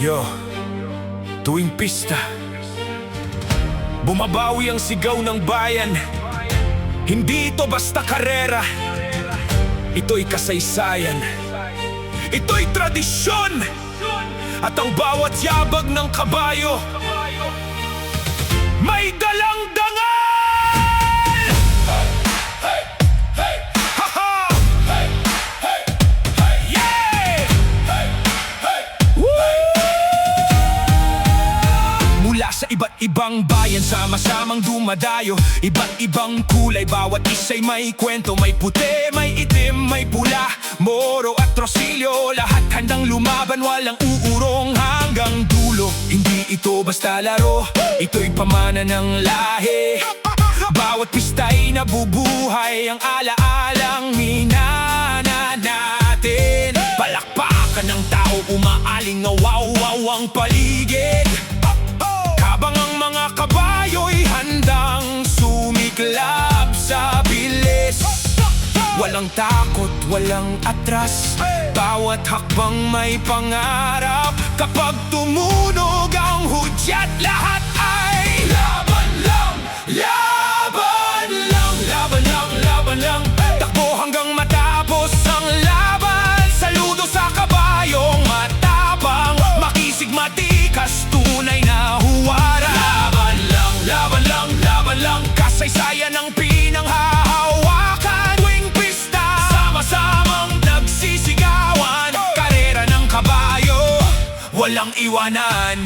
Yo, tuwing pista, bumabawi ang sigaw ng bayan. Hindi ito basta karera, ito'y kasaysayan, ito'y tradisyon. At ang bawat yabag ng kabayo may dalang dangal. Sa iba't ibang bayan, sama-samang dumadayo. Iba't ibang kulay, bawat isa'y may kwento. May puti, may itim, may pula, moro at rosilyo. Lahat handang lumaban, walang uurong hanggang dulo. Hindi ito basta laro, ito'y pamana ng lahi. Bawat pista'y nabubuhay, ang ala-alang minana natin. Palakpakan ng tao, umaaling ngawaw-waw ang paligid. Habang ang mga kabayo'y handang sumiklab sa bilis. Walang takot, walang atras, bawat hakbang may pangarap. Kapag tumunog ang hudyat, lahat ay laban lang, laban lang, laban lang, laban lang. Takbo hanggang matapos ang laban. Saludo sa kabayong matapang, makisig matikas, tunay na huwara. Laban lang, laban lang, laban lang, kasaysayan ang pinanghahawakan. Tuwing pista, sama-samang nagsisigawan. Karera ng kabayo, walang iwanan.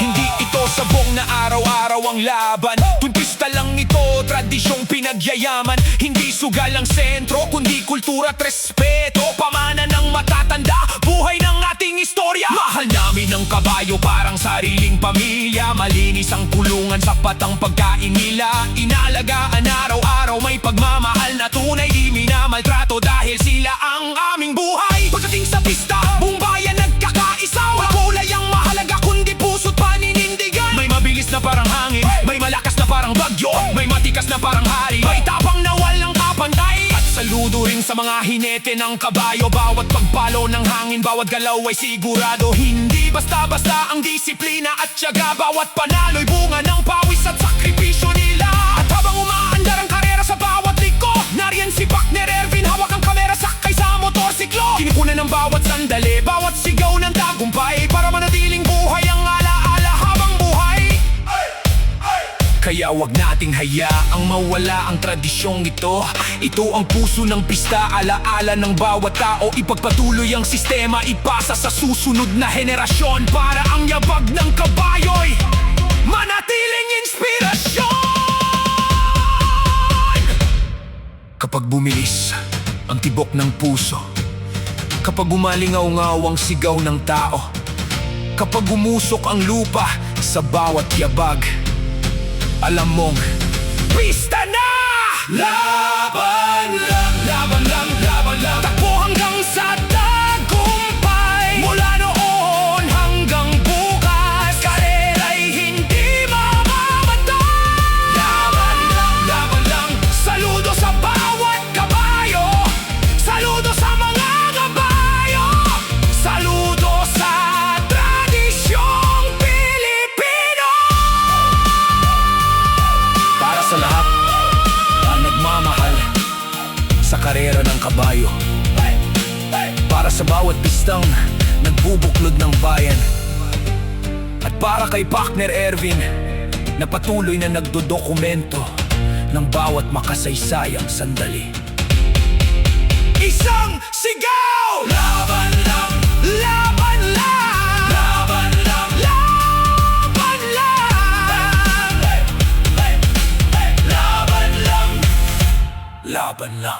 Hindi ito sabong na araw-araw ang laban. Tuwing pista lang ito, tradisyong pinagyayaman. Hindi sugal ang sentro, kundi kultura at respeto. Pamana ng matatanda, buhay ng ating istorya. Mahal namin ang kabayo, parang sariling pamilya. Malinis ang kulungan, sapat ang pagkain nila. Inalagaan araw-araw, may pagmamahal na tunay. Di minamaltrato dahil sila ang aming buhay. Pagdating sa pista, buong bayan nagkakaisa. Walang kulay ang mahalaga, kundi puso't paninindigan. May mabilis na parang hangin, may malakas na parang bagyo, may matikas na parang hari, may tapang na walang kapantay. At saludo rin sa mga hinete ng kabayo. Bawat pagpalo ng hangin, bawat galaw ay sigurado. Hindi basta-basta ang disiplina at tiyaga. Bawat panalo'y bunga ng pawis at sakripisyo nila. At habang umaandar ang karera sa bawat liko, nariyan si Partner Ervin, hawak ang kamera, sakay sa motorsiklo. Kinipunan ng bawat sandali, bawat sigaw ng tagumpay, para manatiling buhay ang alaala habang buhay. Kaya wag nating hayaang mawala ang tradisyong ito. Ito ang puso ng pista, alaala ng bawat tao. Ipagpatuloy ang sistema, ipasa sa susunod na henerasyon, para ang yabag ng kabayo'y manatiling inspirasyon. Kapag bumilis ang tibok ng puso, kapag umalingaw-ngaw ang sigaw ng tao, kapag umusok ang lupa sa bawat yabag, alam mong pista na! Laban lang, laban lang, laban lang. Takbo hanggang sa tagumpay. Mula noon hanggang bukas, karera'y hindi mamamatay. Laban lang, laban lang. Saludo sa bawat kabayo, saludo sa mga kabayo, saludo sa tradisyong Pilipino. Para sa lahat na nagmamahal sa karera ng kabayo, para sa bawat pistang nagbubuklod ng bayan, at para kay Partner Ervin na patuloy na nagdodokumento ng bawat makasaysayang sandali. Isang sigaw! Laban lang! Laban lang! Laban lang! Laban lang! Laban lang! Laban lang!